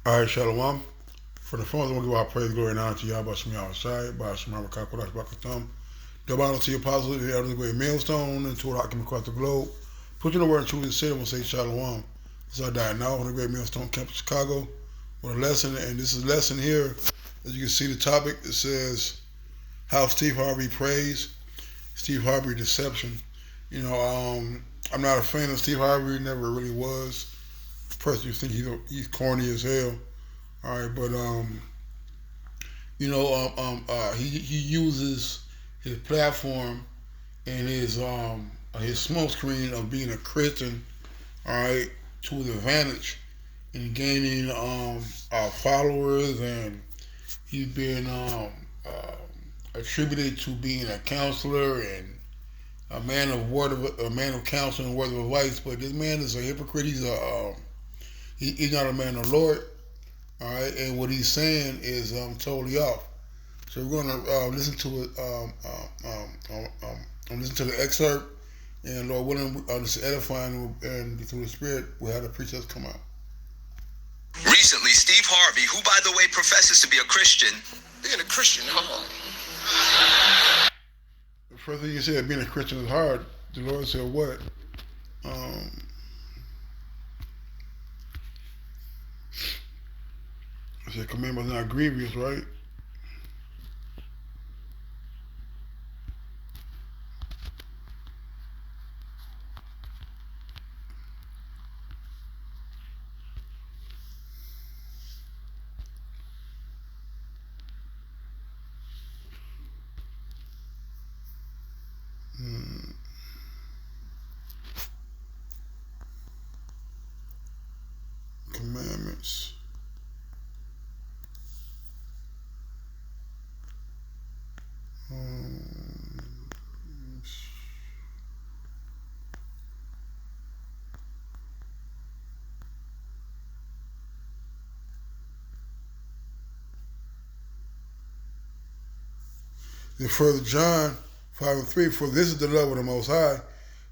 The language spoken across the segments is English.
All right, Shalom. For the phones, I'm going to give our praise, glory, and honor to Yahweh Shemi Awashai, by Shemar Kakodash Bakatam. Double honor to your apostles, the elders, the great millstone, and to all Hakim across the globe. Put you in the word and truly say, I'm going to say Shalom. This I die now on the great millstone camp in Chicago with a lesson, and this is a lesson here. As you can see, the topic, it says, how Steve Harvey prays, Steve Harvey deception. I'm not a fan of Steve Harvey, never really was. Personally, think he's corny as hell. All right, but he uses his platform and his smoke screen of being a Christian, all right, to his advantage in gaining followers, and he's been attributed to being a counselor and a man of counsel and word of advice. But this man is a hypocrite. He's not a man of the Lord. All right, and what he's saying is totally off. So we're going to listen to it. Listen to the excerpt, and Lord willing, this is edifying, and through the Spirit, we'll have the preachers come out. Recently, Steve Harvey, who by the way professes to be a Christian, being a Christian hard. The first thing you said, being a Christian is hard. The Lord said what? I said commandments not grievous, right? Commandments. Then further John 5:3, for this is the love of the Most High,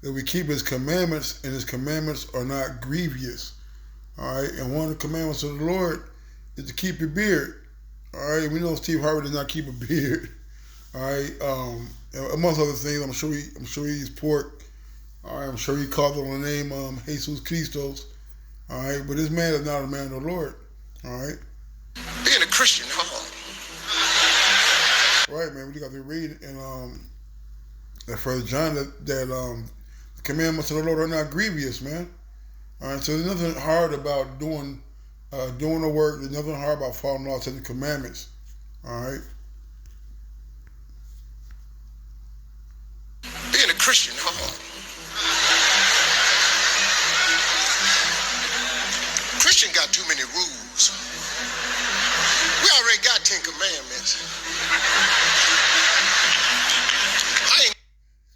that we keep His commandments, and His commandments are not grievous. All right, and one of the commandments of the Lord is to keep your beard. All right, we know Steve Harvey does not keep a beard. All right, amongst other things, I'm sure he eats pork. All right, I'm sure he called it on the name Jesus Christos. All right, but this man is not a man of the Lord. All right, being a Christian hard. Right, man. We got to read in that First John that the commandments of the Lord are not grievous, man. All right, so there's nothing hard about doing the work. There's nothing hard about following all the commandments. All right. Being a Christian hard. Christian got too many rules. We already got 10 commandments.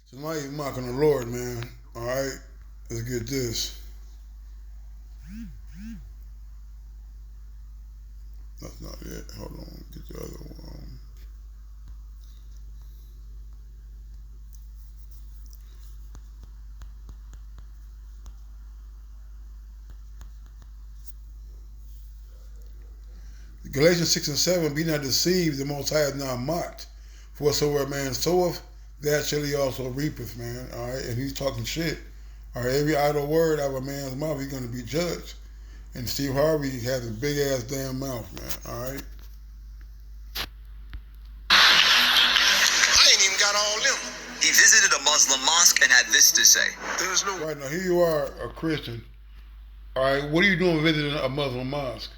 So now he's mocking the Lord, man. All right, let's get this. That's not it. Hold on, get the other one. Galatians 6:7, be not deceived, the Most High is not mocked. For whatsoever a man soweth, that shall he also reapeth, man. All right, and he's talking shit. All right, every idle word out of a man's mouth, he's going to be judged. And Steve Harvey has a big ass damn mouth, man. All right. I ain't even got all them. He visited a Muslim mosque and had this to say. There's no. Right now, here you are, a Christian. All right, what are you doing visiting a Muslim mosque?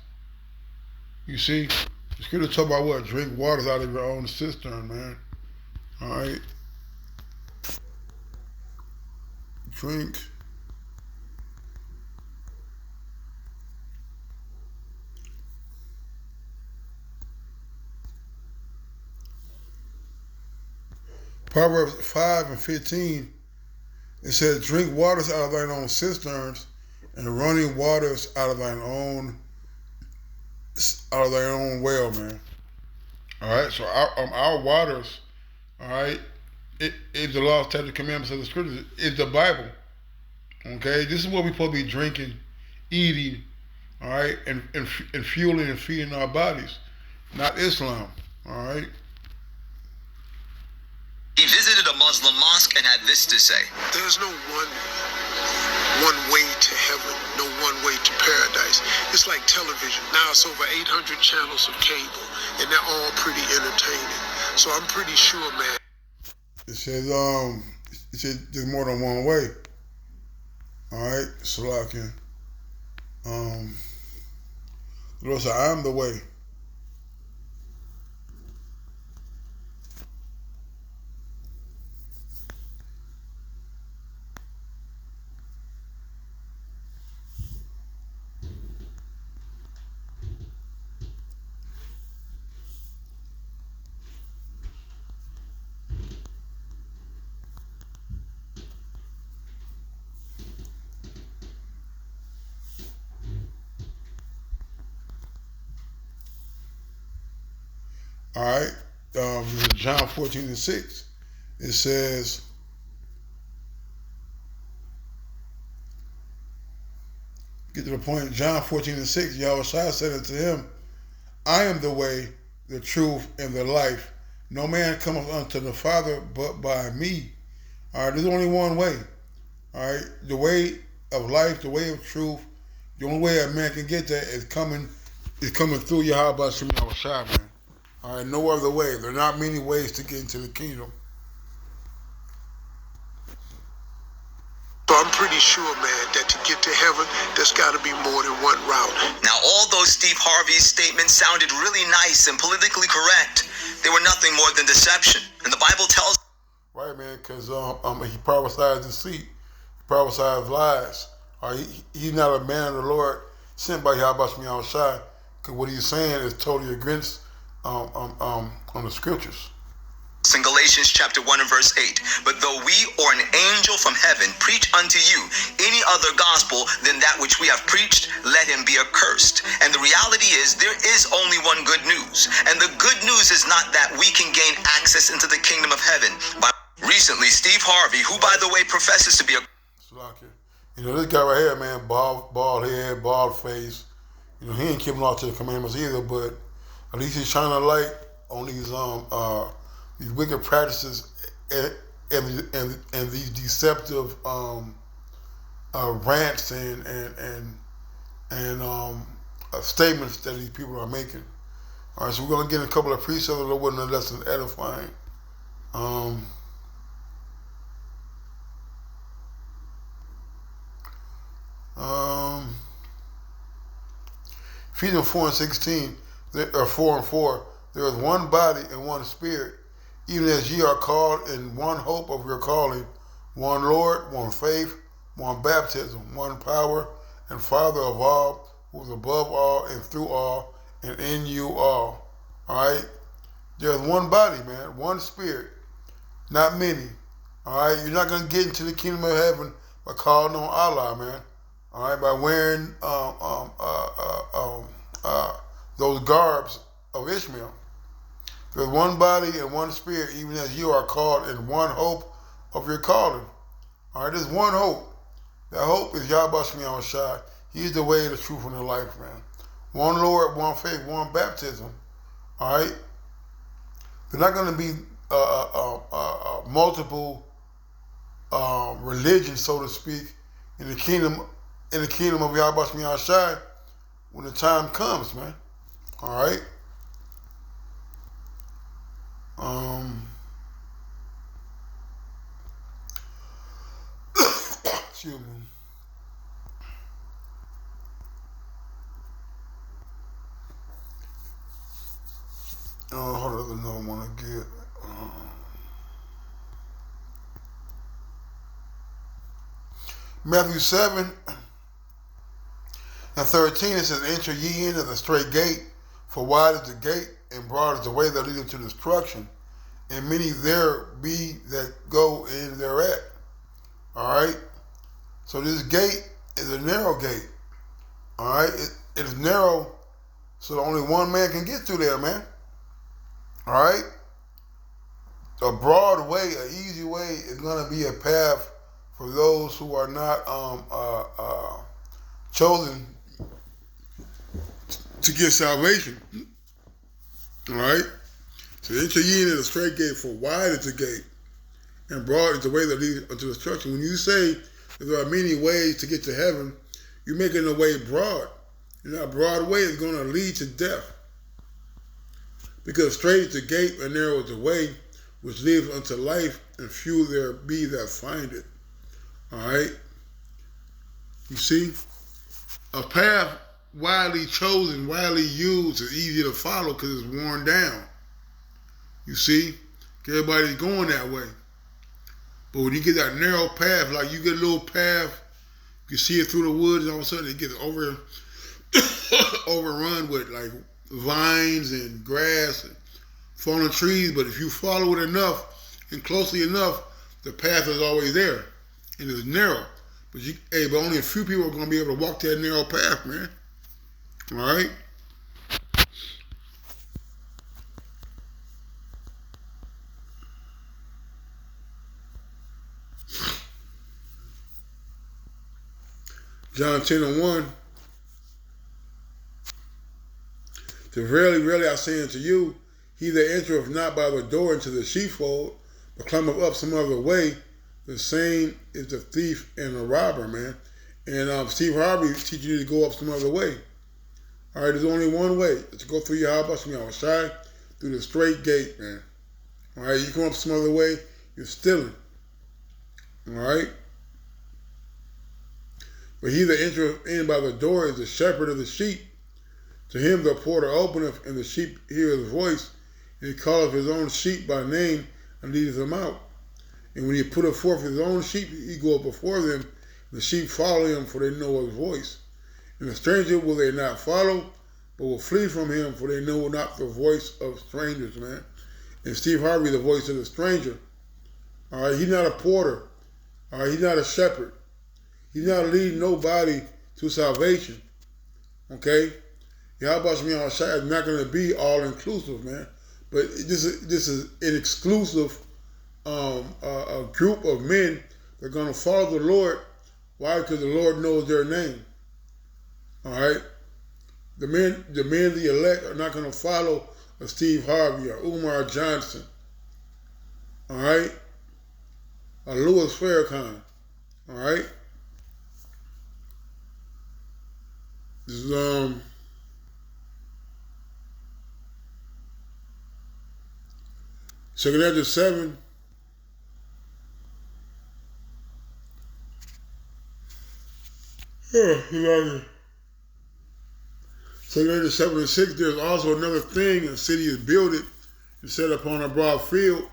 You see, the scripture talk about what? Drink waters out of your own cistern, man. All right. Drink. Proverbs 5:15, it says, drink waters out of thine own cisterns, and running waters out of thine own well, man. All right, so our waters, all right, it is the law, statutes, commandments of the scriptures. It's the Bible. Okay, this is what we're supposed to be drinking, eating, all right, and fueling and feeding our bodies, not Islam, all right. He visited a Muslim mosque and had this to say. There's no one way to heaven, no one way to paradise. It's like television. Now it's over 800 channels of cable, and they're all pretty entertaining. So I'm pretty sure, man. It says there's more than one way. All right, Salakia. The Lord said, I am the way. All right, John 14:6. It says, get to the point. John 14:6. Yahweh said unto him, I am the way, the truth, and the life. No man cometh unto the Father but by me. All right, there's only one way. All right, the way of life, the way of truth. The only way a man can get there is coming through Yahweh Shem Yahushua, man. All right, no other way. There are not many ways to get into the kingdom. So I'm pretty sure, man, that to get to heaven, there's got to be more than one route. Now, although Steve Harvey's statements sounded really nice and politically correct, they were nothing more than deception. And the Bible tells... Right, man, because he prophesied deceit. He prophesied lies. He's not a man of the Lord sent by Yahweh Shem Yahushua, because what he's saying is totally against on the scriptures. In Galatians chapter 1 and verse 8, but though we or an angel from heaven preach unto you any other gospel than that which we have preached, let him be accursed. And the reality is there is only one good news. And the good news is not that we can gain access into the kingdom of heaven. Recently, Steve Harvey, who by the way professes to be a... You know, this guy right here, man, bald head, bald face. You know, he ain't keeping law to the commandments either, but at least he's shining a light on these wicked practices and these deceptive rants and statements that these people are making. All right, so we're gonna get a couple of precepts, a little bit less than edifying. Ephesians 4:16, or 4:4. There is one body and one spirit, even as ye are called in one hope of your calling, one Lord, one faith, one baptism, one power, and Father of all, who is above all and through all and in you all. All right? There's one body, man, one spirit, not many. All right? You're not going to get into the kingdom of heaven by calling on Allah, man. All right? By wearing those garbs of Ishmael. There's one body and one spirit, even as you are called in one hope of your calling. All right, there's one hope. That hope is Yahweh Shem Yahushua. He's the way, the truth, and the life, man. One Lord, one faith, one baptism. All right? They're not going to be multiple religions, so to speak, in the kingdom of Yahweh Shem Yahushua when the time comes, man. All right? Excuse me. Hold on, there's another one to get. Matthew 7 and 13, it says, enter ye in at the straight gate, for wide is the gate, and broad is the way that leadeth to destruction, and many there be that go in thereat. All right? So this gate is a narrow gate. All right? It is narrow, so only one man can get through there, man. All right? A broad way, an easy way is going to be a path for those who are not chosen to get salvation. All right? So enter ye into the straight gate, for wide is the gate, and broad is the way that leads unto destruction. When you say that there are many ways to get to heaven, you're making the way broad. And that broad way is going to lead to death. Because straight is the gate and narrow is the way which leads unto life, and few there be that find it. All right? You see? A path widely chosen, widely used is easy to follow because it's worn down. You see? Everybody's going that way. But when you get that narrow path, like you get a little path, you see it through the woods, and all of a sudden it gets overrun with like vines and grass and fallen trees. But if you follow it enough and closely enough, the path is always there, and it's narrow. But only a few people are going to be able to walk that narrow path, man. All right? John 10:1. So verily, verily, I say unto you, he that entereth not by the door into the sheepfold, but climbeth up some other way, the same is the thief and the robber, man. And Steve Harvey is teaching you to go up some other way. All right, there's only one way. It's to go through your house, outside, through the straight gate, man. All right, you come up some other way, you're stealing. All right? But he that entereth in by the door is the shepherd of the sheep. To him the porter openeth, and the sheep hear his voice, and he calleth his own sheep by name, and leadeth them out. And when he putteth forth his own sheep, he goeth before them, and the sheep follow him, for they know his voice. And the stranger will they not follow, but will flee from him, for they know not the voice of strangers, man. And Steve Harvey, the voice of the stranger. All right, he's not a porter. All right, he's not a shepherd. He's not leading nobody to salvation. Okay? Yahweh Shai is not going to be all inclusive, man. But this is an exclusive a group of men that are going to follow the Lord. Why? Because the Lord knows their name. All right? The men, the elect, are not going to follow a Steve Harvey or Umar Johnson. All right? Or Louis Farrakhan. All right? This is 2 Corinthians 7. Second Corinthians 7 and 6. There's also another thing: a city is builded and set upon a broad field,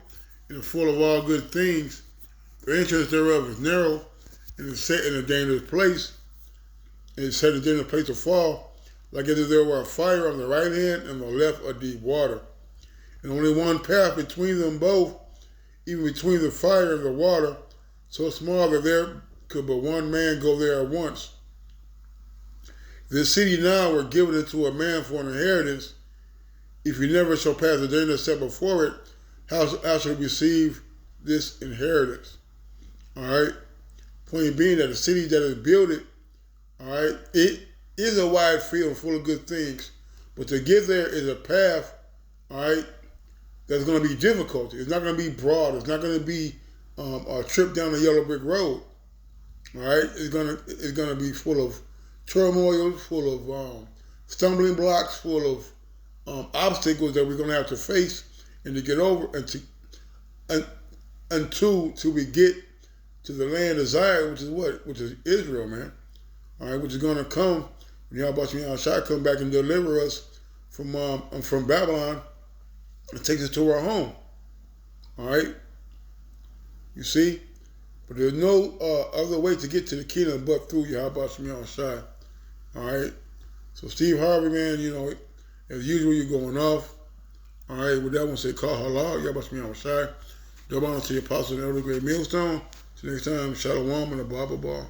and is full of all good things. The entrance thereof is narrow, and is set in a dangerous place, and is set in a dangerous place to fall, like as if there were a fire on the right hand and on the left a deep water. And only one path between them both, even between the fire and the water, so small that there could but one man go there at once. This city now were given into a man for an inheritance. If you never shall pass the danger set before it, how shall you receive this inheritance? All right? Point being that the city that is built, all right, it is a wide field full of good things, but to get there is a path, all right, that's going to be difficult. It's not going to be broad. It's not going to be a trip down the yellow brick road. All right, it's going to be full of turmoil, full of stumbling blocks, full of obstacles that we're going to have to face and to get over, until we get to the land of Zion, which is what? Which is Israel, man. All right, which is going to come when Yahweh Shai come back and deliver us from Babylon and takes us to our home. All right? You see? But there's no other way to get to the kingdom but through Yahweh Shai. All right? So Steve Harvey, man, you know, as usual, you're going off. All right? With that one, say, call halal, Yahweh Shai. Double honor to the apostle and elder great millstone. Till next time, Shalom and a blah, blah, blah.